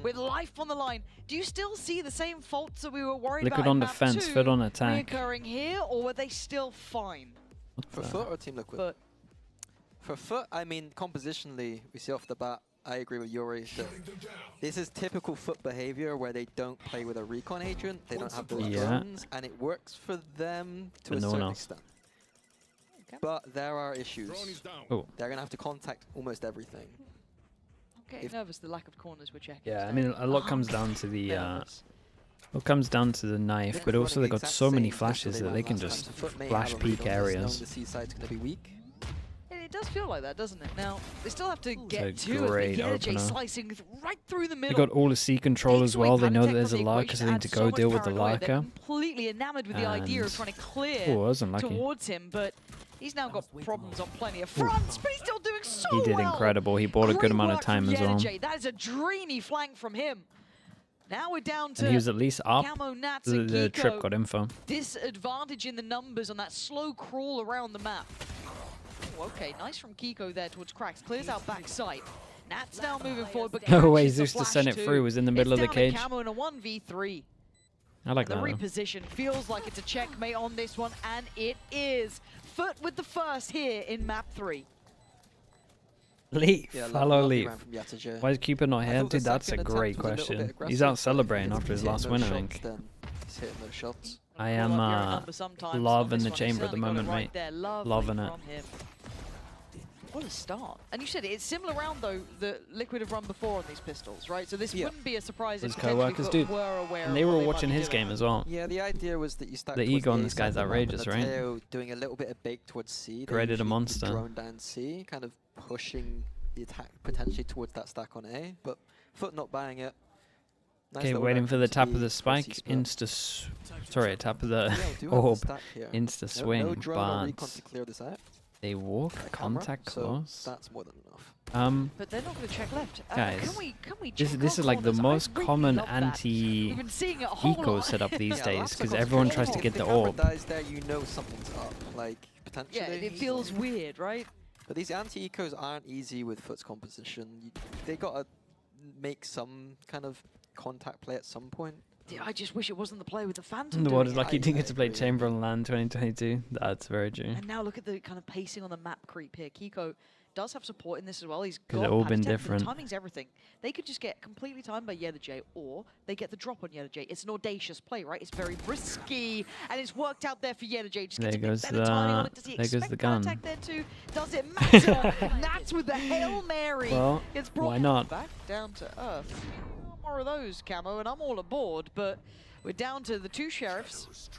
with life on the line. Do you still see the same faults that we were worried Liquid about on in map defense, 2 FUT on attack. reoccurring here, or were they still fine? For FUT or Team Liquid? But for FUT, I mean, compositionally, we see off the bat, I agree with Yuri that this is typical FUT behavior where they don't play with a recon agent, they don't have those drones, and it works for them to a certain extent. Okay. But there are issues. Oh. They're going to have to contact almost everything. I'm getting nervous, the lack of corners we're checking. Yeah, I mean, a lot comes down to the knife, but also they got so many flashes that they can just flash peak areas. The C side's going to be weak. It does feel like that, doesn't it? Now, they still have to get to great it. opener. Slicing right through the They middle. got all the C control as well. They know that there's a equation lurker, so they need to go adds deal so with the much paranoia. They're lurker. completely enamored with the idea of trying to clear towards him, but he's now got problems on plenty of fronts, but he's still doing so well. He did incredible. He bought a good amount of time as well. That is a dreamy flank from him. Now we're down to And he was at least up. Camo, Nats, The and trip got info. Disadvantage in the numbers on that slow crawl around the map. Oh, okay, nice from Kiko there towards Cracks. Clears out backside. Nat's now moving forward, but No way, Zeus to send it through was in the middle of the cage. Camo in a 1v3. I like The that. reposition feels like it's a checkmate on this one, and it is. FUT with the first here in map 3. Leaf, Yeah, follow lovely Leaf. round from Yataja. Why is Cooper not I here? thought the Dude, that's a second great attempt was a little bit question. aggressive, He's out but celebrating if after his he's last hitting win, I those think. shots, then he's hitting those shots. I am love in the chamber at the moment, mate. Loving it. What a start. And you said it's similar round, though, that Liquid have run before on these pistols, right? So this wouldn't be a surprise if His co-workers, dude. And they were watching his game as well. Yeah, the idea was that you start The ego on this guy's outrageous, right? Doing a little bit of bake towards C. Created a monster. Drone down C, kind of pushing the attack potentially towards that stack on A, but FUT not buying it. Okay, waiting for the tap of the spike, sorry, tap of the orb, insta swing, but they walk contact close. That's more than enough. But they're not going to check left. Guys, can we check this is like the most common We've been seeing it a whole anti-eco lot. setup these days because That's everyone tries to get the orb. There, you know something's up, like potentially. Yeah, it feels weird, right? But these anti-ecos aren't easy with FUT's composition. They gotta make some kind of contact play at some point. Yeah, I just wish it wasn't the play with the Phantom. The world is lucky I you didn't get to play agree. Chamber on Land 2022. That's very true. And now look at the kind of pacing on the map creep here. Kiko does have support in this as well. He's Because got they've all patch been attack, but different. Timing's everything. They could just get completely timed by J, or they get the drop on J. It's an audacious play, right? It's very risky, and it's worked out there for J. Just There gets a bit goes better timing on it. Does he there goes expect the that gun. attack there too? Does it matter? Nats with the Hail Mary. Well, Gets brought why not? back down to earth. More of those, Camo, and I'm all aboard, but we're down to the 2 sheriffs.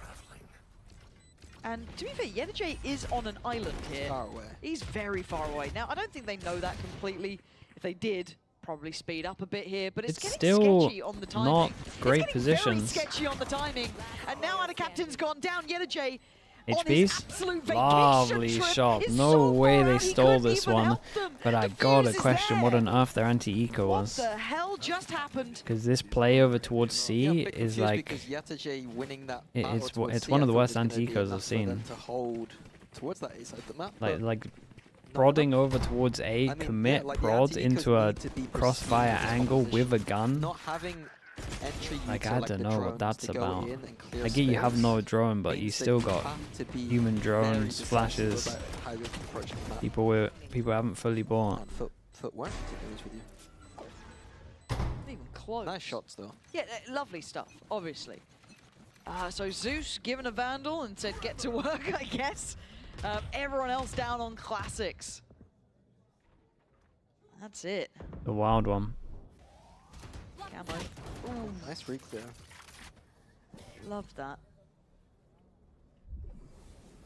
And to be fair, J is on an island here. Far away. He's very far away. Now, I don't think they know that completely. If they did, probably speed up a bit here, but it's getting still sketchy on the timing. not great it's positions. Very sketchy on the timing. And now our captain's gone down. J on his HPs? absolute vacation Lovely trip shot. is No so way far they out, he stole couldn't this even one. help them. But I The gotta fuse is question what there. on earth their anti-eco What was. the hell just happened? Because this play over towards Yeah, I'm a C bit is confused like... because Yataja winning that It- battle it's towards it's C, one I of the thought worst was gonna be anti-ecos I've enough for them seen. to hold towards that A side of the map. but Like not prodding enough. over towards A, I mean, commit, yeah, like the prod anti-ecos into a need to be crossfire pristine angle position. with a gun. Not having entry Like, use I or, like, don't the know what drones that's to go about. in and clear I get you have space no drone, but you means that still you got have to be human very drones, decisive flashes. about how you're approaching the map. People haven't fully bought. And FUT weren't, to be honest with you. Not even close. Nice shots though. Yeah, lovely stuff, obviously. So Zeus given a Vandal and said get to work, I guess. Everyone else down on classics. That's it. The wild one. Camo. Ooh, Nice reek there. love that.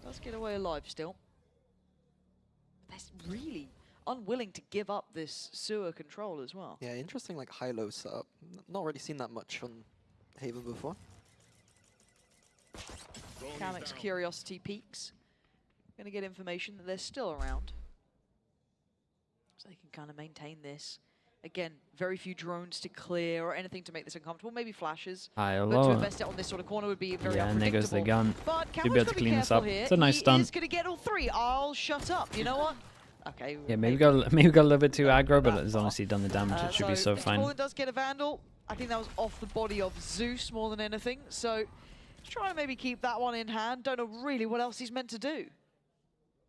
Does get away alive still. That's really unwilling to give up this sewer control as well. Yeah, interesting like high-low setup. Not really seen that much on Haven before. Kamek's curiosity peaks. Gonna get information that they're still around. So they can kind of maintain this. Again, very few drones to clear or anything to make this uncomfortable. Maybe flashes. High But to low. invest it on this sort of corner would be very Yeah, and there goes the unpredictable. gun. But Should be Cameron's able to gotta be clean this careful up. here. It's a nice He stunt. is going to get all 3. I'll shut up. You know what? Okay. Yeah, maybe got a little bit too aggro, but it's honestly done the damage. It should be so fine. Fallen does get a Vandal. I think that was off the body of Zeus more than anything. So try and maybe keep that one in hand. Don't know really what else he's meant to do.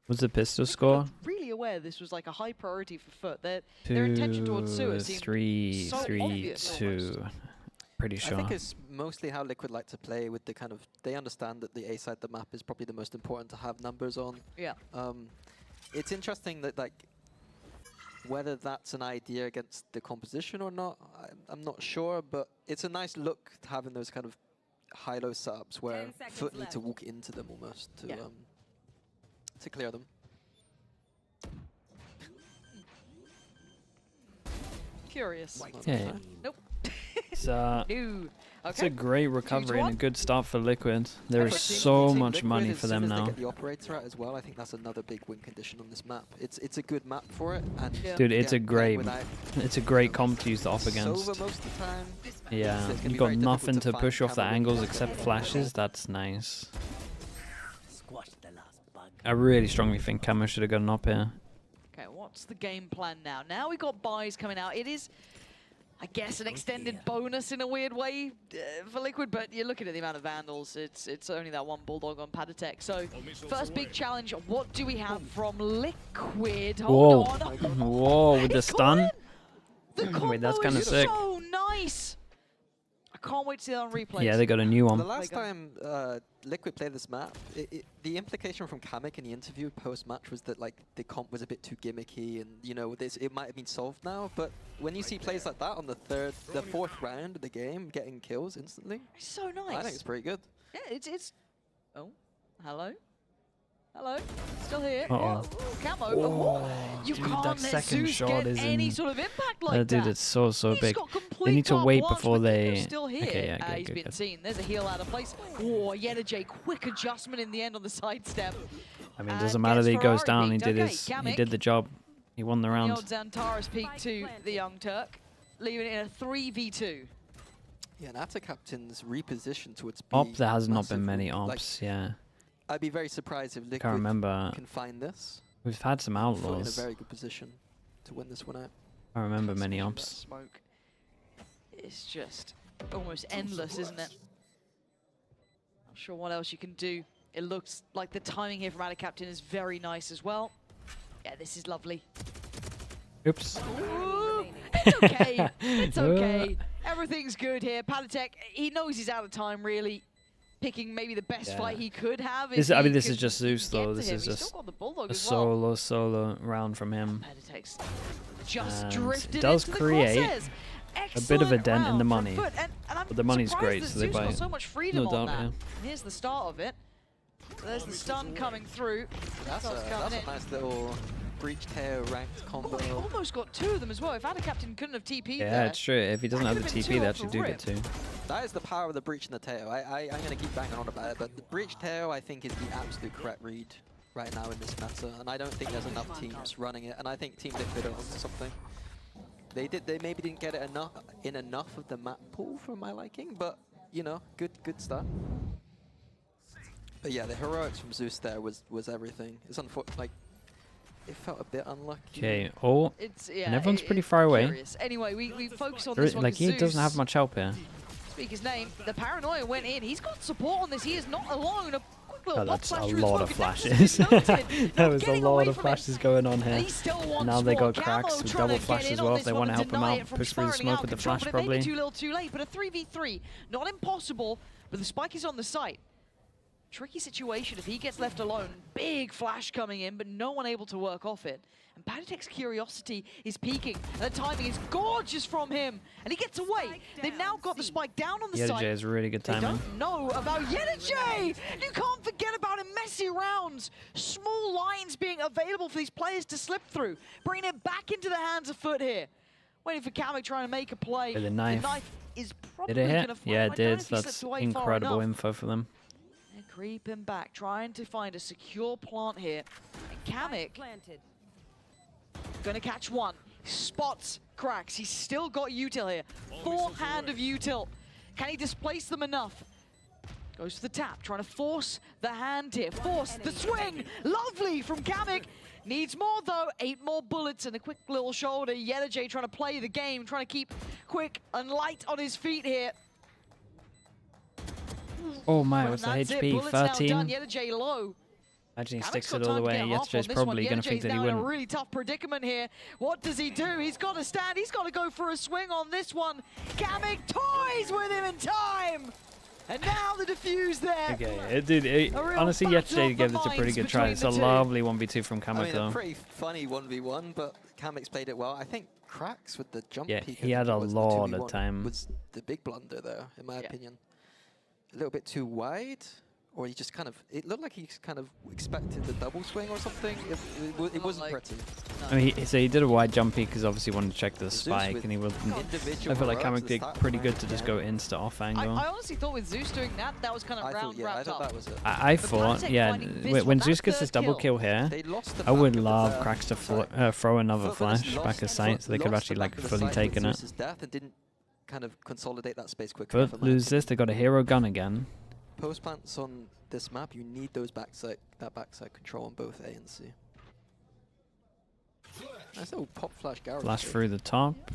What's the pistol score? I'm really aware this was like a high priority for FUT. Their intention towards Zeus seemed 3, so 3, obvious 2. Pretty sure. I think it's mostly how Liquid like to play with the kind of, they understand that the A side of the map is probably the most important to have numbers on. Yeah. It's interesting that like, whether that's an idea against the composition or not, I'm not sure, but it's a nice look to having those kind of high-low setups where FUT need to walk into them almost to clear them. Curious. Yeah. Nope. It's, No. it's Okay. a great recovery and a 2-1. good start for Liquid. There is Team so much Liquid, money as for soon them as they now. get the operator out as well, I think that's another big win condition on this map. It's a good map for it, and Yeah. Dude, it's a again, great, without it's a great comp to use the off against. Sova most of the time. Yeah, it's gonna you be got very difficult nothing to find push off the Cameron angles Williams. except flashes. That's nice. I really strongly think Camo should have gotten up here. Okay, what's the game plan now? Now we got buys coming out. It is, I guess, an extended bonus in a weird way for Liquid, but you're looking at the amount of Vandals. It's only that one Bulldog on Padatek. So first big challenge, what do we have from Liquid? Whoa, Hold on. whoa, with the He caught stun. it! The Wait, that's combo kinda is sick. so nice. I can't wait to see that on replay. Yeah, they got a new The one. last time Liquid played this map, the implication from Kamek in the interview post-match was that like the comp was a bit too gimmicky, and you know it might have been solved now. But when you see plays like that on the fourth round of the game, getting kills instantly, It's so nice. I think it's pretty good. Yeah, it's. Oh, hello. Hello, still here. Uh-oh. Oh, Camo. Oh, You dude, can't that let second Zeus shot get is any in- sort of impact like Dude, that. it's so He's big. got They complete need to carte wait blanche, before but they. Nico's still here. Okay, yeah, He's good, been good. seen. There's a heal out of place. Oh, Yenajay, quick adjustment in the end on the sidestep. I mean, it And doesn't matter gets that he goes Ferrari down. He peaked. did Okay, his. He Kamek. did the job. He won the The round. old Xantares peak to the Young Turk, leaving it in a 3v2. Yeah, and Atta Captain's reposition towards B. Op, there has not been massively. many Like, ops. Yeah, I'd be very surprised if Liquid can't remember. can find this. We've had some FUT in a outlaws. very good position to win this one out. I remember many That ops. smoke is just almost endless, isn't it? Not sure what else you can do. It looks like the timing here from Atta Captain is very nice as well. Yeah, this is lovely. Oops. Ooh, it's okay. It's okay. Everything's good here. Padatek, he knows he's out of time, really. Picking maybe the best Yeah. fight he could have. This, if I mean, he this is could just Zeus, get though. to This him. is He's just still got the Bulldog a as well. solo round from him. Padatek's just And drifted it does into create the crosshairs. a bit of a Excellent dent in round the from money. FUT, and I'm But the money's surprised great, that so they Zeus got buy so much freedom no on doubt, that. yeah. And here's the start of it. So there's the stun coming through. That's Shots coming in. a nice little breach tail ranked combo. Oh, he almost got two of them as well. If Atta Captain couldn't have TP'd Yeah, there. it's true. If he doesn't That have the could've been TP, two they off actually the do rip. get two. That is the power of the breach in the tail. I'm going to keep banging on about it, but the breach tail, I think, is the absolute correct read right now in this meta, and I don't think there's enough teams running it, and I think Team Liquid are onto something. They maybe didn't get it enough of the map pool for my liking, but, you know, good start. But yeah, the heroics from Zeus there was everything. It's unfortunate, like, it felt a bit unlucky. Okay. Oh, It's, yeah, and everyone's pretty it's far away. curious. Anyway, we focus on There this is- one. like 'cause he doesn't Zeus, have much help here. speak his name, the Paranoia went in. He's got support on this. He is not alone. A quick little Oh, pop that's flash a through his lot of smoke, and flashes. Nexus is noted, There not was a getting lot away of from it. flashes going on And here. he still wants And now they more. got cracks Camo with trying double to flash get as in well on if they this want one to and help him deny out. it from Push through the spiraling smoke out with the control, flash but it may be probably. too little too late, but a 3v3. Not impossible, but the spike is on the site. Tricky situation if he gets left alone. Big flash coming in, but no one able to work off it. And Padatek's curiosity is peaking. And the timing is gorgeous from him. And he gets away. They've now got the spike down on the Yenajay site. is really good They timing. don't know about Yenajay! You can't forget about him. Messy rounds. Small lines being available for these players to slip through. Bringing it back into the hands of FUT here. Waiting for Kamek trying to make a play. With the knife. The knife is probably Did it going hit? to find. Yeah, I it don't know did. if he That's slipped away far incredible enough. info for them. They're creeping back, trying to find a secure plant here. And Kamek going to catch one. Spots cracks. He's still got util here. Forehand of util. Can he displace them enough? Goes for the tap, trying to force the hand here. Force the swing. Lovely from Kamek. Needs more though, 8 more bullets and a quick little shoulder. J trying to play the game, trying to keep quick and light on his feet here. Oh my, what's the HP? 13? J low. Imagine he sticks it all the way. Yesterday's probably going to think that he wouldn't. In a really tough predicament here. What does he do? He's got to stand. He's got to go for a swing on this one. Kamek toys with him in time. And now the defuse there. Okay, dude, honestly, yesterday gave this a pretty good try. It's a lovely 1v2 from Kamek, though. A pretty funny 1v1, but Kamek's played it well. I think Cracks with the jump peek. He had a lot of time. Was the big blunder there, in my opinion. A little bit too wide. Or he just kind of, it looked like he kind of expected the double swing or something. It wasn't pretty. No. I mean, so he did a wide jump peek because obviously wanted to check the spike, and he wasn't. I feel like Kamek did pretty good to just go insta off angle. I honestly thought with Zeus doing that, that was kind of wrapped up. That was it. I thought, yeah, when Zeus gets his double kill here, I would love Cracks to throw another flash back his sight so they could have actually like fully taken it. Kind of consolidate that space quickly. But lose this, they got a hero gun again. Post plants on this map, you need those backside control on both A and C. Nice little pop flash garage. Flash through the top.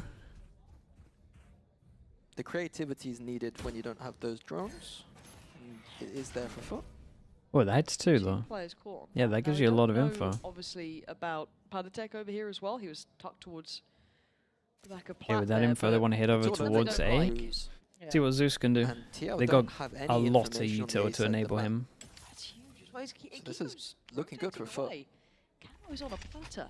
The creativity is needed when you don't have those drones. And it is there for FUT. Oh, the heads too, though. Yeah, that gives you a lot of info. Obviously about Padatek over here as well. He was tucked towards the back of yeah, with that info, they want to head over towards A. Yeah. See what Zeus can do. They got a lot of util to enable him. That's huge. So this is looking good for FUT. Camo's on a platter.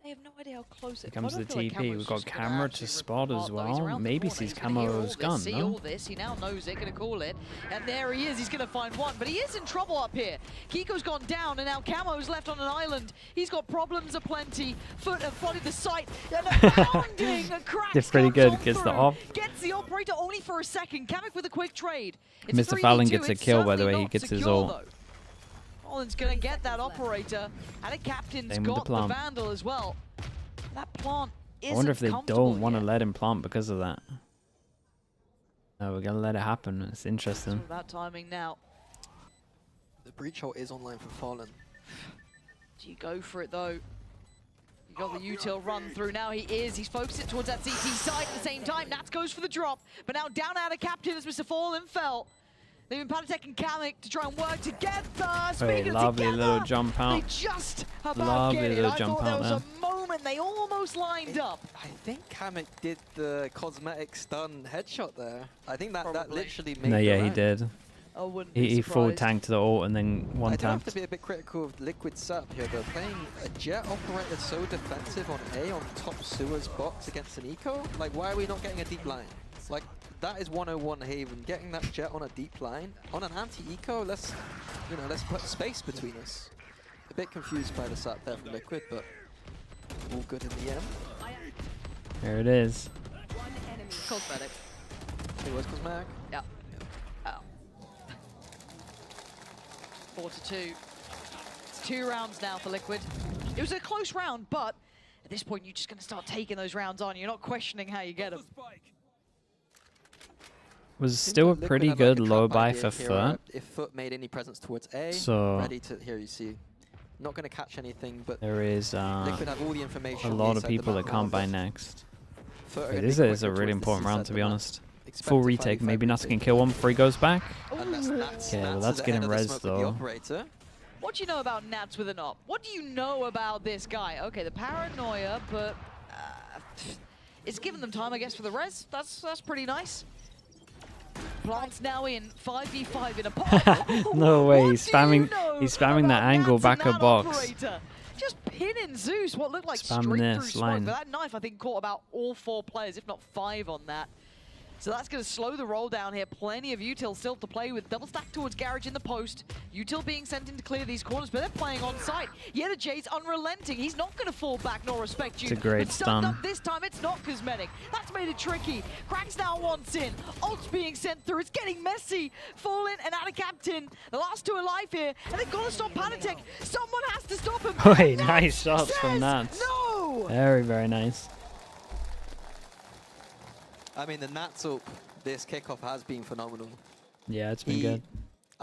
They have no idea how close Here comes the TP. We've got camera to spot as well. Maybe sees Camo's gun, see all this. He now knows it, gonna call it. And there he is, he's gonna find one. But he is in trouble up here. Kiko's gone down and now Camo's left on an island. He's got problems aplenty. FUT have flooded the site. And a pounding crack. It's pretty good, gets the op. Gets the operator only for a second. Kamek with a quick trade. Mr. Fallon gets a kill, by the way, he gets his ult. Fallen's gonna get that operator. And a captain's got the Vandal as well. That plant isn't I wonder if they don't want to let him plant because of that. No, we're gonna let it happen. It's interesting. It's all about timing now. The breach ult is online for Fallen. Do you go for it though? You got the util run through. Now he is. He's focused it towards that CT side at the same time. Nats goes for the drop, but now down out of captain as Mr. Fallen fell. Leaving Padatek and Kamek to try and work together. Hey, lovely little jump out. They just about get it. I thought there was a moment they almost lined up. I think Kamek did the cosmetic stun headshot there. I think that literally made. No, yeah, he did. I wouldn't be he full tanked the ult and then one tapped. I do have to be a bit critical of Liquid Sap here. They're playing a Jet operator so defensive on A on top sewers box against an eco. Like, why are we not getting a deep line? Like, that is 101 Haven. Getting that Jet on a deep line on an anti-eco. Let's put space between us. A bit confused by the Sap there from Liquid, but all good in the end. There it is. Cosmetic. It was cosmetic. Yeah. 4-2. It's 2 rounds now for Liquid. It was a close round, but at this point, you're just going to start taking those rounds on. You're not questioning how you get them. Was still a pretty good low buy for FUT. If FUT made any presence towards A, so ready to, here you see, not going to catch anything, but there is Liquid have all the information a lot of people that can't buy next. This is a really important round, to be honest. Full retake, maybe Nats can kill one before he goes back. Okay, well that's getting res though. What do you know about Nats with an op? What do you know about this guy? Okay, the paranoia, but it's given them time, I guess, for the res. That's pretty nice. Plants now in 5v5 in a pot. No way, he's spamming that angle back of box. Operator? Just pinning Zeus, what looked like spamming straight this through line. smoke. But that knife, I think, caught about all 4 players, if not 5 on that. So that's going to slow the roll down here. Plenty of util still to play with. Double stack towards Garage in the post. Util being sent in to clear these corners, but they're playing on site. J's unrelenting. He's not going to fall back nor respect you. It's a great stun. Up this time, it's not cosmetic. That's made it tricky. Cracks now wants in. Ult's being sent through. It's getting messy. Fallen and out of captain. The last 2 alive here, and they've got to stop Padatek. Someone has to stop him. Wait, nice shots from Nats. No! Very, very nice. I mean, the Nats up this kickoff has been phenomenal. Yeah, it's been good.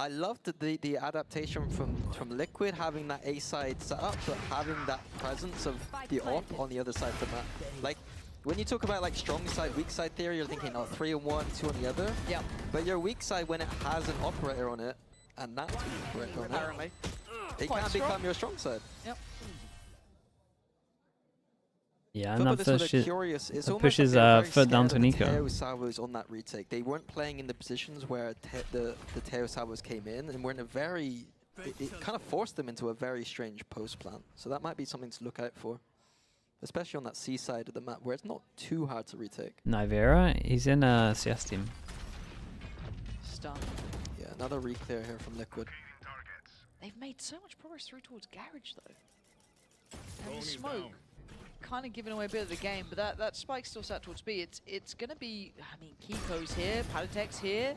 I loved the adaptation from Liquid, having that A side set up, but having that presence of the op on the other side of the map. Like, when you talk about like strong side, weak side theory, you're thinking, oh, 3 on one, 2 on the other. Yeah. But your weak side, when it has an operator on it, and that's an operator on Apparently. it can become your strong side. Yep. Yeah, and that pushes FUT down to Nico. Teo salvos on that retake. They weren't playing in the positions where the Teo salvos came in, and were in a very... It kind of forced them into a very strange post plan. So that might be something to look out for. Especially on that C side of the map, where it's not too hard to retake. Nivera, he's in a CS team. Stun. Yeah, another re-clear here from Liquid. They've made so much progress through towards Garage, though. And the smoke kind of giving away a bit of the game, but that spike's still set towards B. It's going to be, I mean, Kiko's here, Patatek's here,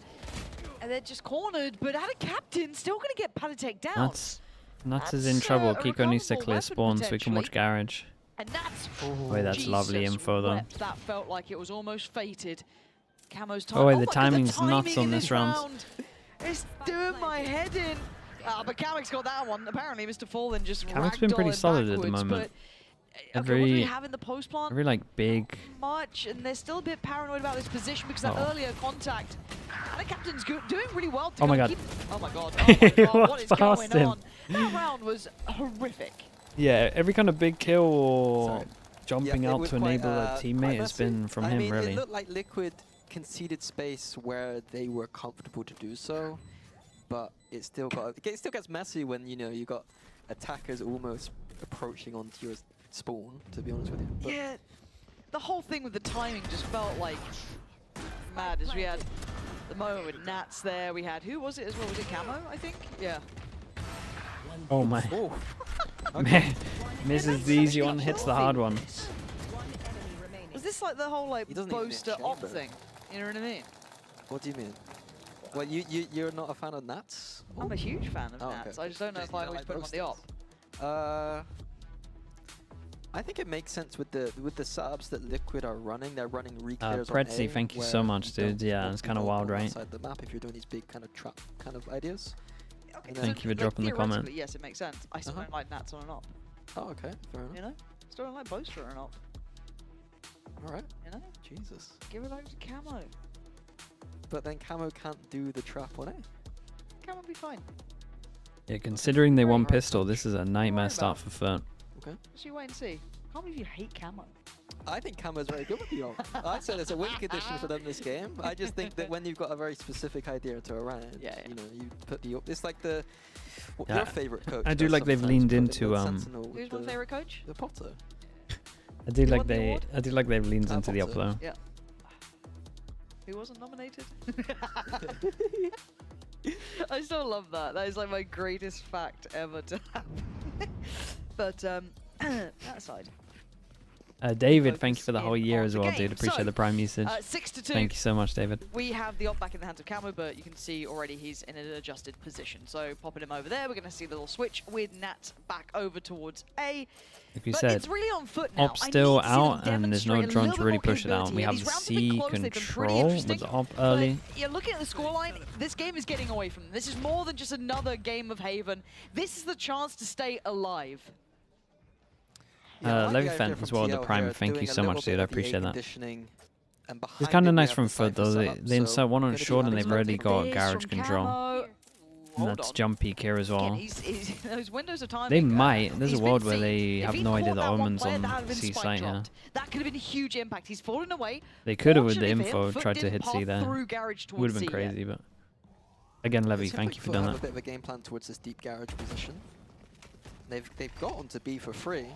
and they're just cornered, but Ada Captain still going to get Patatek down. Nuts is in trouble. Kiko needs to clear spawn so we can watch Garage. And that's... Wait, that's lovely info, though. That felt like it was almost fated. Camo's time. Oh, wait, the timing's nuts on this round. It's doing my head in. But Kamek's got that one. Apparently, Mr. Fallen just Kamek's been pretty solid at the moment. Okay, what do we have in the post plant? Very like big. Much, and they're still a bit paranoid about this position because that earlier contact. And the captain's doing really well. To oh my god! Oh my god! Oh my god! What is going on? That round was horrific. Yeah, every kind of big kill or jumping out to enable a teammate has been from him, really. It looked like Liquid conceded space where they were comfortable to do so, but it still gets messy when you got attackers almost approaching onto your spawn, to be honest with you. But yeah, the whole thing with the timing just felt like mad, as we had the moment with Nats there. We had, who was it as well? Was it Camo, I think? Yeah. Oh my. Oh. Man, misses the easy one, hits the hard one. Was this like the whole like boaster op thing? You know what I mean? What do you mean? Well, you're not a fan of Nats? I'm a huge fan of Nats. Okay. I just don't know if I always put him on the op. I think it makes sense with the setups that Liquid are running. They're running re-clears on Pretzi, thank you so much, dude. Yeah, it's kind of wild, right? Outside the map, if you're doing these big kind of trap kind of ideas. Okay, thank you for dropping the comment. Yes, it makes sense. I still don't like Nats on an op. Oh, okay, fair enough. You know, still don't like Boaster on an op. All right. You know, Jesus. Give it over to Camo. But then Camo can't do the trap on A. Camo will be fine. Yeah, considering they won pistol, this is a nightmare start for FUT. Okay. Just you wait and see. Can't believe you hate Camo. I think Camo's very good with the op. I said it's a win condition for them this game. I just think that when you've got a very specific idea to a round, you put the op. It's like your favorite coach. I do like they've leaned into Who's my favorite coach? The Potter. I do like they've leaned into the op though. Yeah. Who wasn't nominated? I still love that. That is like my greatest fact ever to happen. But that aside. David, thank you for the whole year as well, dude. Appreciate the prime usage. 6-2. Thank you so much, David. We have the op back in the hands of Camo, but you can see already he's in an adjusted position. So popping him over there, we're going to see the little switch with Nat back over towards A. Like we said, it's really on foot now. Op's still out, and there's no drone to really push it out. We have the C control with the op early. You're looking at the scoreline. This game is getting away from them. This is more than just another game of Haven. This is the chance to stay alive. Levy Fent as well, the prime. Thank you so much, dude. I appreciate that. It's kind of nice from FUT though. They insert one on short and they've already got garage control. And that's jump peek here as well. They might. There's a world where they have no idea the Omen's on C site here. That could have been a huge impact. He's fallen away. They could have with the info tried to hit C there. Would have been crazy, but again, Levy, thank you for doing that. A bit of a game plan towards this deep garage position. They've got onto B for free.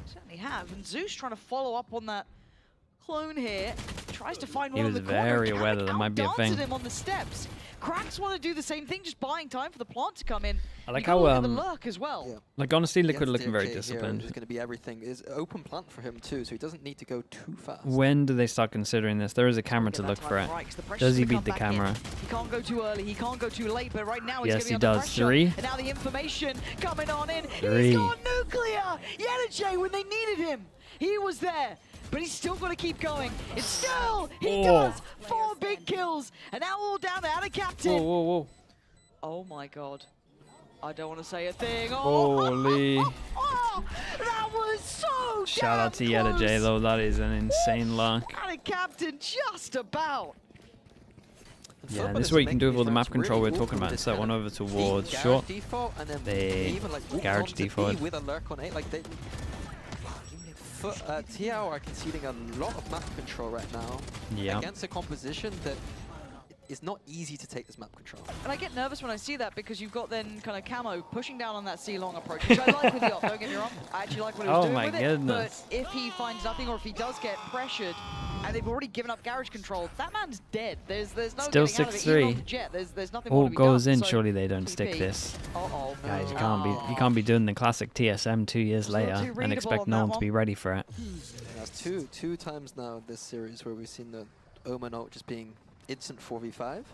Certainly have, and Zeus trying to follow up on that clone here. Tries to find one in on the corner. He was very aware that there might be a thing. Him on the steps. Cracks want to do the same thing, just buying time for the plant to come in. I like how the lurk as well. Yeah. Like honestly, Liquid looking very disciplined. It's going to be everything. Is open plant for him too, so he doesn't need to go too fast. When do they start considering this? There is a camera to look for it. Does he beat the camera? He can't go too early. He can't go too late. But right now he's yes, he does. Pressure. 3. And now the information coming on in. 3. He's got nuclear. Yenache when they needed him. He was there. But he's still got to keep going. It's still, he does 4 big kills. And now all down there, Ada Captain. Whoa. Oh my god. I don't want to say a thing. Holy. That was so Shout out to Yeta J, though. That is an insane luck. And a captain just about. Yeah, this is what you can do with all the map control we're talking about. Set one over towards short. They garage default. With a lurk on 8, like they. TR are conceding a lot of map control right now against a composition that is not easy to take this map control. And I get nervous when I see that because you've got then kind of Camo pushing down on that C-long approach, which I like with the off, don't get me wrong. I actually like what he was doing with it, but if he finds nothing or if he does get pressured and they've already given up garage control, that man's dead. There's no still getting out of it. Even on the 6-3. jet, there's nothing more to be goes done. in, So surely they don't TP. stick this. Uh-oh. Guys, you can't be doing the classic TSM 2 years later and expect no one to be ready for it. That's two times now this series where we've seen the Omen ult just being instant 4v5.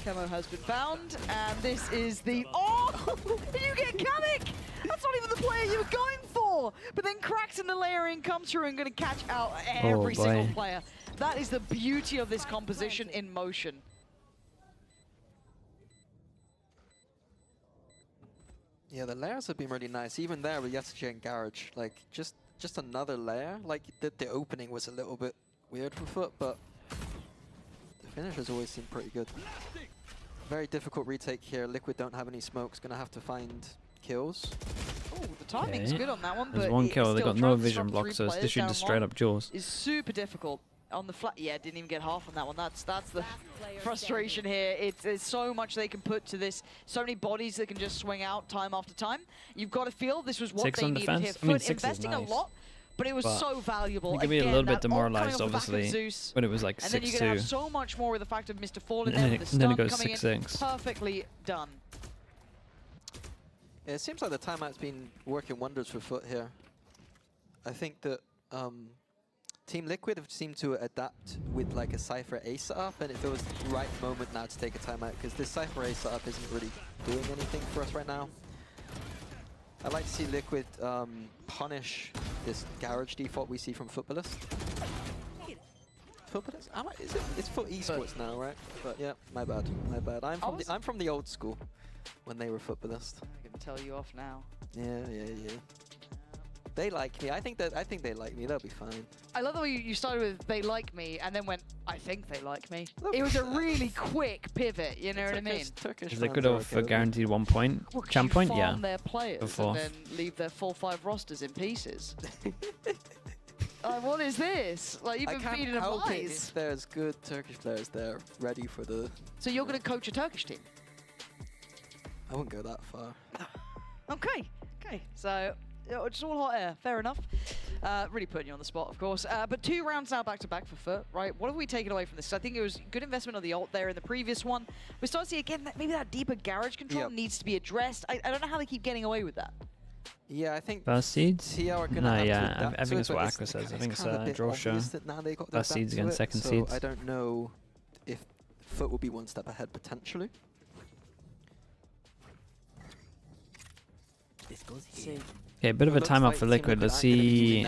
Camo has been found, and this is the... Oh! You get Kamek! That's not even the player you were going for! But then cracks in the layering come through and going to catch out every single player. That is the beauty of this composition in motion. Yeah, the layers have been really nice. Even there with Yasuji and Garage, like just another layer. Like the opening was a little bit weird for FUT, but the finishes always seem pretty good. Very difficult retake here. Liquid don't have any smokes. Gonna have to find kills. Oh, the timing's good on that one. There's but one kill. They got no vision block, block, so this should just straight up duels. Is super difficult on the flat. Yeah, didn't even get half on that one. That's the frustration here. It's so much they can put to this. So many bodies that can just swing out time after time. You've got to feel this was what they needed here. I mean, FUT investing a lot. But it was so valuable. You can be a little bit demoralized, obviously, but it was like 6-2. And then you're going to have so much more with the fact of Mr. Fall in there with the stun coming in. Perfectly done. Yeah, it seems like the timeout's been working wonders for FUT here. I think that Team Liquid have seemed to adapt with like a Cypher A setup, and it feels the right moment now to take a timeout because this Cypher A setup isn't really doing anything for us right now. I'd like to see Liquid punish this garage default we see from Footballist. Footballist? It's FUT Esports now, right? But yeah, my bad. I'm from the old school when they were Footballist. I can tell you off now. Yeah. They like me. I think they like me. They'll be fine. I love the way you started with "they like me" and then went, "I think they like me." It was a really quick pivot. You know what I mean? Is Liquid for guaranteed 1 point? Champ point, yeah. Their players Before. and then leave their full 5 rosters in pieces. What is this? Like you've been feeding them lies. There's good Turkish players there, ready for the. So you're going to coach a Turkish team? I wouldn't go that far. Okay. So. It's all hot air, fair enough. Really putting you on the spot, of course. But 2 rounds now back-to-back for FUT, right? What have we taken away from this? I think it was good investment of the ult there in the previous one. We start to see, again, that maybe that deeper garage control needs to be addressed. I don't know how they keep getting away with that. Yeah, I think... First seeds? I think it's what Aqua says. I think it's a draw show. First seeds against second seeds. I don't know if FUT will be one step ahead, potentially. Okay, a bit of a timeout for Liquid. Let's see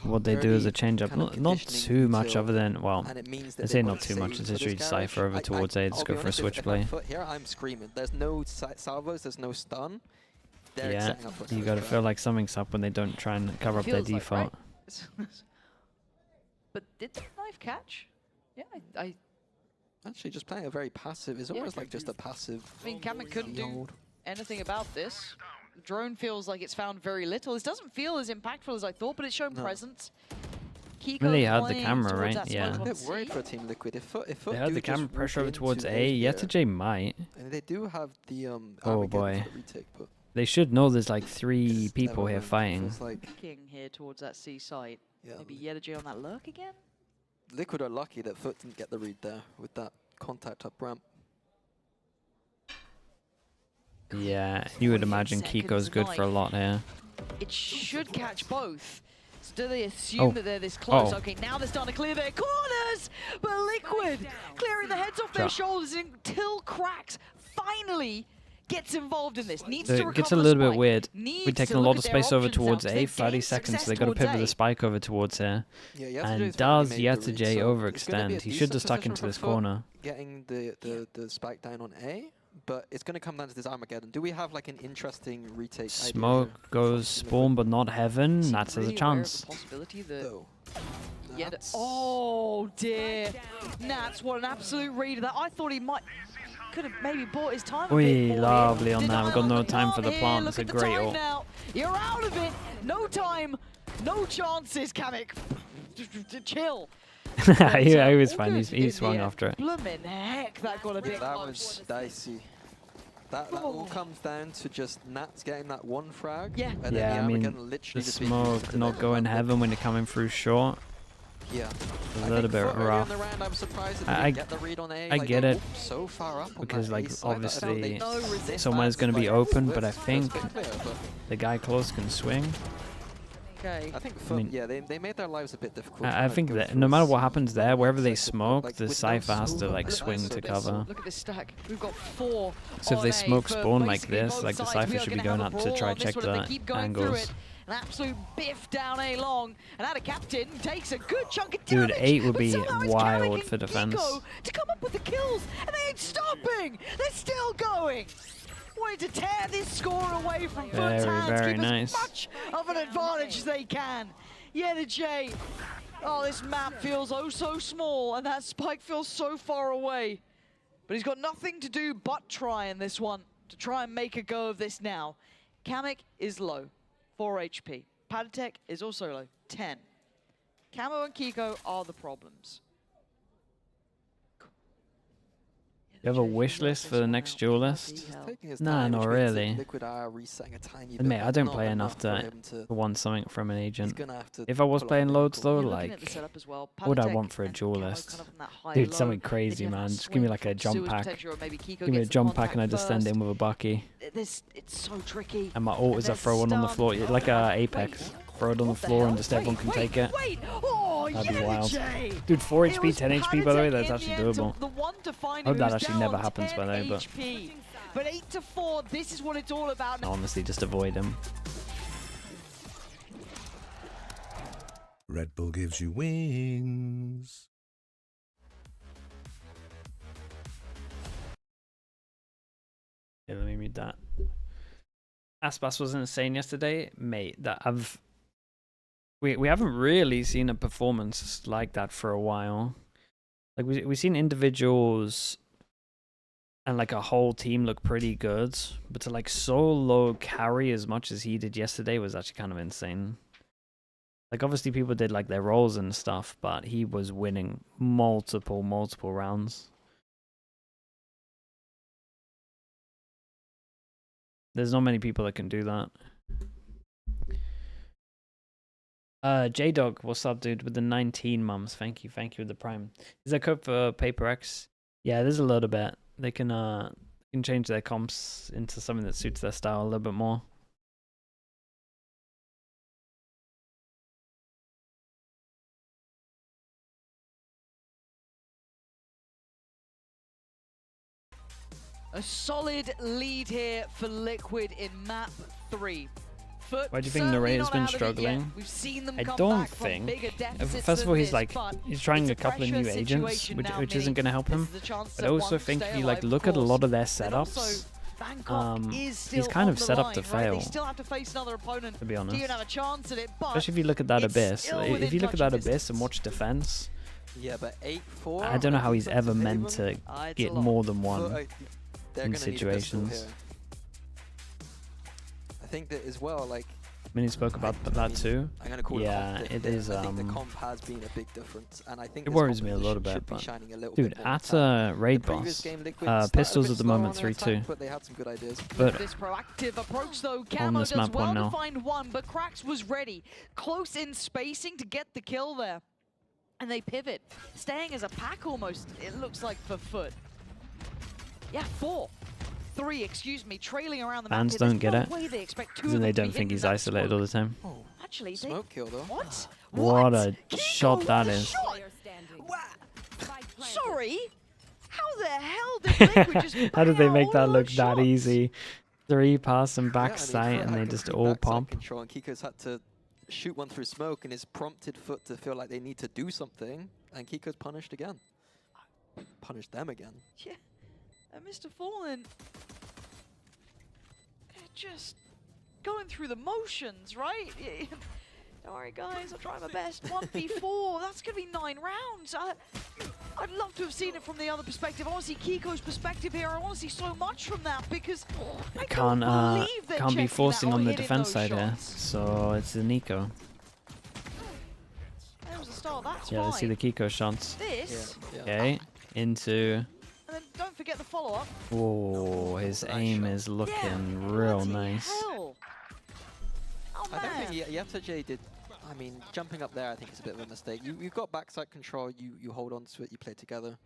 what they do as a change-up. Not too much other than, well, I say not too much. It's just really Cypher over towards A. Just go for a switchplay. Here I'm screaming. There's no salvos, there's no stun. Yeah, you gotta feel like something's up when they don't try and cover up their default. But did the knife catch? Yeah, I actually just playing a very passive. It's almost like just a passive. I mean, Kamek couldn't do anything about this. Drone feels like it's found very little. This doesn't feel as impactful as I thought, but it's shown presence. Kiko really had the camera, right? Yeah. I'm a bit worried for Team Liquid. If they had the camera pressure over towards A, Yeta J might. And they do have the oh boy. retake, but they should know there's like 3 people here fighting. King here towards that C site. Yeah. Maybe Yeta J on that lurk again? Liquid are lucky that FUT didn't get the read there with that contact up ramp. Yeah, you would imagine Kiko's good for a lot here. It should catch both. So do they assume that they're this close? Oh. Okay, now they're starting to clear their corners, but Liquid clearing the heads off their shoulders until cracks finally gets involved in this. Needs So to it gets recover a little the bit spike. weird. Needs We're taking to a lot look of at their space over options now, towards 'cause A, they've 30 gained seconds, so success they got to towards pivot A. the spike over towards here. Yeah, Yatsuj And has already does made the read, Yatsuj so overextend? it's gonna be a He should decent just tuck position into for this FUT, corner. getting the spike down on A, but it's going to come down to this Armageddon. Do we have like an interesting retake Smoke idea goes spawn, but not heaven. Seemed Nats has a really aware of the chance. possibility that Oh. yeah, Nats. oh dear. Nats, what an absolute read of that. I thought he might could have maybe bought his time a bit Oi, more lovely here. on that. We've got Denial no on time for the here. plant. Look It's a at the great time ult. now. You're out of it. No time. No chances, Kamek. Chill. he was All fine. good He in swung the after it. Bloomin' heck, that got a bit That close. was dicey. That all comes down to just Nats getting that one frag. Yeah. And then Yeah, the I mean, Armageddon literally the just being used smoke to not then going run heaven when you're coming through short. Yeah. A little bit FUT earlier rough. in the round, I'm surprised that I- they didn't get the read on A. I Like, get they it, walked so far up on because, that like, A side that I obviously felt they no resist someone's that. going to be Like, open, but I let's think be clear, but the guy close can swing. Okay. I think FUT, mean, yeah, they made their lives a bit difficult. I trying to think go that through no a matter what super happens there, wherever they sector, smoke, like, the with no Cypher has to smoke, like look swing at to this. cover. Look at this stack. We've got 4. So if they on A smoke for spawn like basically this, both like the sides. Cypher We are should be gonna going have a up to brawl try on this check one if they the keep going through angles. it. An absolute biff down A long. And now the captain takes a good chunk of Dude, damage. 8 would but be somehow it's wild Kamek for and defense. Kiko to come up with the kills. And they ain't stopping. They're still going. Wanting to tear this score away from FUT's hands. Very Keep nice. as much of an advantage as they can. Yeah, the J. Oh, this map feels oh so small, and that spike feels so far away. But he's got nothing to do but try in this one, to try and make a go of this now. Kamek is low, 4 HP. Padatek is also low, 10. Camo and Kiko are the problems. You have a wish list for the next duelist? Taking his Nah, time, not which means that really. Liquid are resetting a tiny Mate, bit, I but don't not play enough for him to want something from an He's agent. gonna have to If I was pull off playing a loads miracle. though, Yeah, looking at the like, setup as well. what would I Padatek want for a and Camo duelist? kind of in that high Dude, low. something Then crazy, you have man. that Just give me swing like a from jump Sui's pack. potential, or maybe Kiko Give me a gets the jump pack and I contact just stand first. in with a Bucky. It's so tricky. And my ult is I then throw one on the stun. floor, like Oh, Apex. Throw it on the What the floor hell? and just everyone can take it. Wait, oh, That'd be yeah, wild. Jay. Dude, 4 It HP, was 10 HP by the way, Padatek that's in actually the end, doable. The one to find Hope him that who's actually down never happens, 10 by the way, but- HP. But 8 to 4, this is what it's all about. Honestly, just avoid him. Red Bull gives you wings. Yeah, let me read that. Aspas was insane yesterday, mate. We haven't really seen a performance like that for a while. Like we've seen individuals and like a whole team look pretty good, but to like solo carry as much as he did yesterday was actually kind of insane. Like obviously people did like their roles and stuff, but he was winning multiple rounds. There's not many people that can do that. J-Dog, what's up, dude? With the 19 mums. Thank you with the prime. Is that code for Paper X? Yeah, there's a little bit. They can change their comps into something that suits their style a little bit more. A solid lead here for Liquid in map 3. FUT Why do you think certainly Narrator's not been out of it yet. struggling? We've seen them I come don't back from think. bigger deficits First of than all, he's this, like but he's trying it's a couple of new pressure agents, situation which now, isn't going to help This him. is a chance But that I also one think stay if you alive, like of look at a course. lot of their Then also, setups, Bangkok is still he's kind on of the set up line, to right? fail. They still have to face another opponent to be to honest. even have a chance at it, but Especially if you look at that it's Abyss. still If within you look at that touching Abyss and distance. watch defense, Yeah, but 8-4. I don't know how he's defensive ever meant Haven, to it's a get lot. more than FUT, one. they're in gonna need a pistol situations. here. I think that as well, like. Minnie spoke about that too. I'm gonna call Yeah, it, it comp is. I think the comp has been a big difference, and I think It this worries me a little composition bit, should be but shining a little dude, bit more at tap. raid The previous boss, game, Liquid started a pistols bit at the slower moment on their 3-2. attack, but they had some good ideas. But This proactive approach though, on Camo this does map well 1-0. to find one, but Krax was ready. Close in spacing to get the kill there. And they pivot, staying as a pack almost, it looks like for FUT. Yeah, 3, excuse me, trailing around the map. Fans There's don't get no it, way they expect 2 because of they them to don't be think hitting he's that isolated all smoke. the time. Oh, Actually, smoke kill though. What? What a Kiko shot with that a is. shot? Sorry? How the hell did Liquid just How did they make that look shots? that easy? 3 pass and back Yeah, sight, and they just all backside pump. Control, and Kiko's had to shoot one through smoke, and it's prompted FUT to feel like they need to do something, and Kiko's punished again. Punished them again. Yeah, and Mr. Fallen, just going through the motions, right? Don't worry, guys, I'll try my best. 1v4, that's going to be 9 rounds. I'd love to have seen it from the other perspective. I want to see Kiko's perspective here. I want to see so much from that because I can't be forcing on the defense side here. So it's the Nico. There was a start, that's Yeah, let's see the Kiko shots. This. Okay, into. And then don't forget the follow-up. Oh, his aim is looking real nice. Hell. Oh, I don't think Yeptajay did. I mean, jumping up there, I think is a bit of a mistake. You've got backside control. You hold on to it. You play together.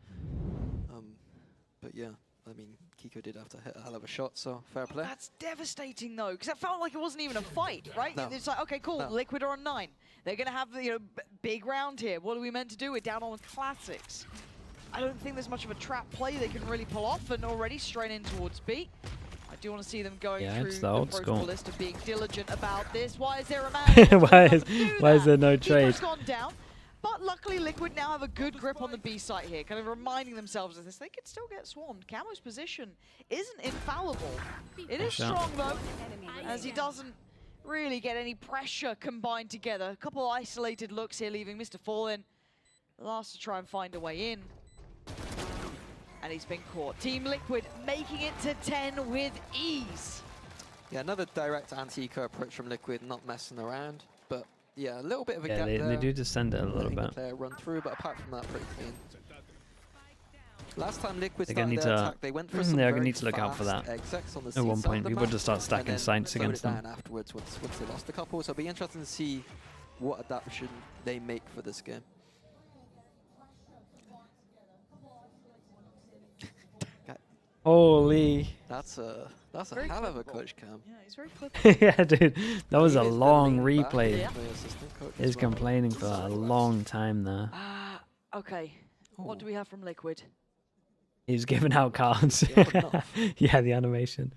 But yeah, I mean, Kiko did have to hit a hell of a shot. So fair play. That's devastating though, because it felt like it wasn't even a fight, right? No. It's like, okay, cool. No. Liquid are on 9. They're gonna have the big round here. What are we meant to do? We're down on classics. I don't think there's much of a trap play they can really pull off, and already straight in towards B. I do want to see them going through the protocol list of being diligent about this. Why is there a man? why is there no trade? Kiko's gone down, but luckily Liquid now have a good grip on the B site here, kind of reminding themselves of this. They could still get swarmed. Camo's position isn't infallible. It is strong though, as he doesn't really get any pressure combined together. A couple of isolated looks here, leaving Mr. Fallen last to try and find a way in. And he's been caught. Team Liquid making it to 10 with ease. Yeah, another direct anti-eco approach from Liquid, not messing around. But yeah, a little bit of a gap they there. do descend it a little bit. Player run through, but apart from that, pretty clean. Last time Liquid They're started their attack, they went for some they're very gonna need to look out for that. execs on the At one C side point, of the people map, just start stacking and then sights slowed against it down them. afterwards once they lost a couple. So it'll be interesting to see what adaptation they make for this game. Holy. That's a Very hell of a clippable. coach cam. Yeah, he's very flippant. Yeah, dude, that was a He is the long lean back, replay. Yeah. the assistant coach He's as well. complaining for a long time there. Okay, what do we have from Liquid? He's giving out cards. Yeah, but enough. Yeah, the animation.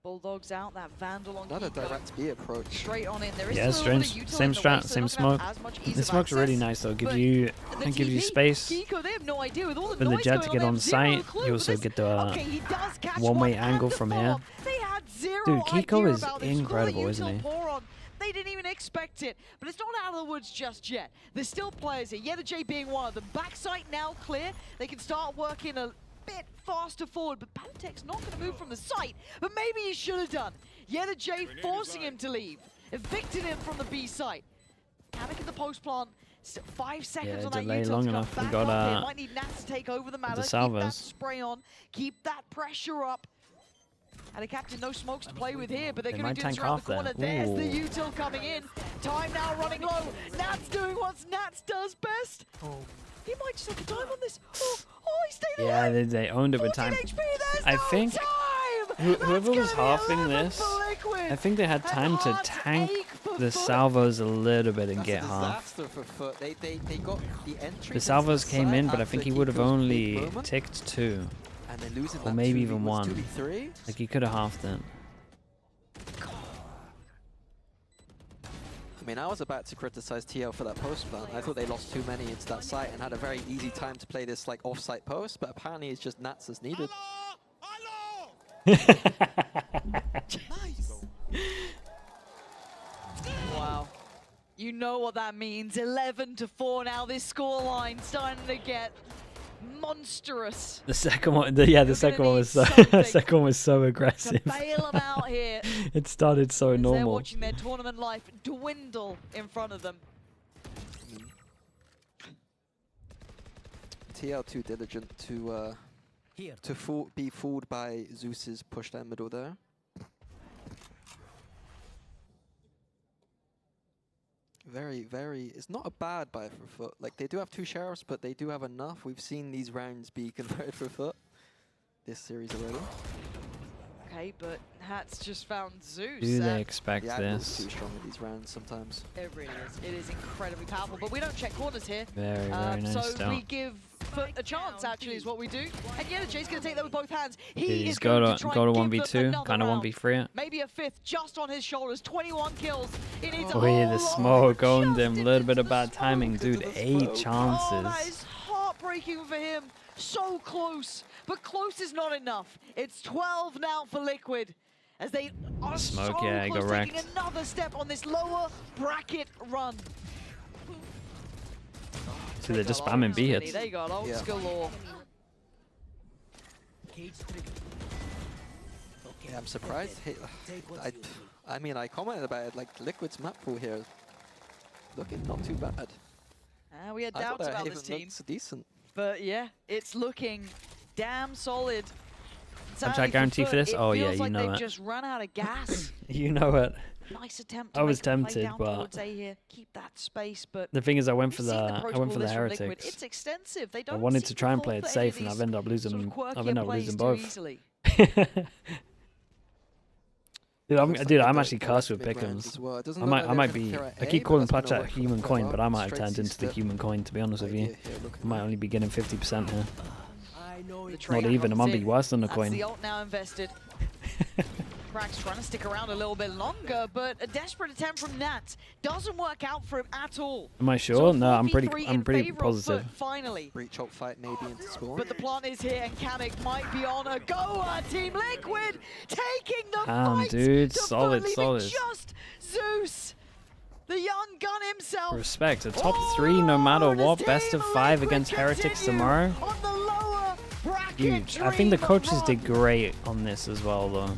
Bulldogs out, that Vandal on Another Kiko. direct B approach. Straight on in. There is Yeah, still a little bit of strange. util Same in the strat, way, so same they're not gonna smoke. have as much ease The of smoke's really access, nice though. but Gives you TP, space Kiko, they have no idea with all the for the noise jet going to on, get they on have zero site. clue You for also this. get the Okay, he does catch one-way one angle and the from here. follow-up. They had zero Dude, Kiko idea is about this. incredible, Scroll isn't util he? pour on. They didn't even expect it, but it's not out of the woods just yet. There's still players here. Yeah, the J being one of them. Backside now clear. They can start working a bit faster forward, but Pantech's not going to move from the site, but maybe he should have done. Yeah, the J forcing him to leave, evicted him from the B site. Havoc in the post plant. 5 seconds on that delay util long to come enough. We back got up here. Might need Nats to take over the matter. Keep that salvos. spray on. Keep that pressure up. And a captain, no smokes to play with here, but they're They going might to do this tank around off the corner. there. There's the Ooh. util coming in. Time now running low. Nats doing what Nats does best. He might just have the time on this. Oh, he stayed Yeah, alive. they owned it with 14 time. HP, there's I no think time. whoever was That's gonna be halving 11 this, for Liquid. I think they had And time to hearts tank ache for the FUT. salvos a little bit and That's get a half. disaster for FUT. They got the entry. The salvos came in, but I think he would have only ticked 2. And then losing or that maybe 2v even was 1. 2v3. Like he could have halved it. I mean, I was about to criticize TL for that post plant. I thought they lost too many into that site and had a very easy time to play this like off-site post, but apparently it's just Nats as needed. Wow. You know what that means. 11-4 now. This scoreline starting to get monstrous. The second one, the second one was so something second one was so To aggressive. bail them out here. It started so As they're normal. watching their tournament life dwindle in front of them. TL too diligent to be fooled by Zeus's push down middle there. It's not a bad buy for FUT. Like, they do have 2 sheriffs, but they do have enough. We've seen these rounds be converted for FUT this series already. Okay, but Hats just found Zeus. Do they and expect The Admiral's this? too strong with these rounds sometimes. it really is. It is incredibly powerful. But we don't check corners here. Very nice So start. we give FUT a chance, actually, is what we do. And yeah, Jay's going to take that with both hands. He's got to 1v2, kind of 1v3 it. Maybe a fifth just on his shoulders. 21 kills. He needs a Oh, yeah, the smoke owned him. A little bit of bad timing, dude. 8 chances. Oh, that is heartbreaking for him. So close, but close is not enough. It's 12 now for Liquid, as they are smoke, so yeah, close go taking wrecked. another step on this lower bracket run. So they're just spamming B hits. They got ults galore. Yeah, I'm surprised. Hey, I mean, I commented about it, like, Liquid's map pool here looking not too bad. We had doubts about this team. Looks decent. But yeah, it's looking damn solid. Contract guarantee for this? Oh yeah, you know it. They've just run out of gas. You know it. Nice attempt. I was tempted, but here. Keep that space. But the thing is, I went for the heretics. It's extensive. They don't. I wanted to try and play it safe, and I've ended up losing. I've ended up losing both. Dude, I'm actually cursed with pick'ems. Well. I might be. I keep calling Platchat human coin, but I might have turned into the human coin. To be honest with you, I might only be getting 50% here. Not even. It might be worse than the coin. The ult now invested. Crack's trying to stick around a little bit longer, but a desperate attempt from Nat doesn't work out for him at all. Am I sure? So no, I'm pretty positive. Finally. Breach ult fight maybe into spawn. But the plant is here, and Kamek might be on a goer. Team Liquid taking the fight. Dude, to solid. Just Zeus, the young gun himself. Respect. A top 3 no matter what. Best of 5 against Heretics tomorrow. Huge. I think the coaches did great on this as well, though.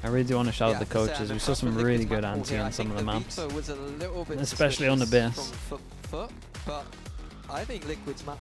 I really do want to shout out the coaches. We saw some really good anti on some of the maps, especially on the Abyss. But I think Liquid's map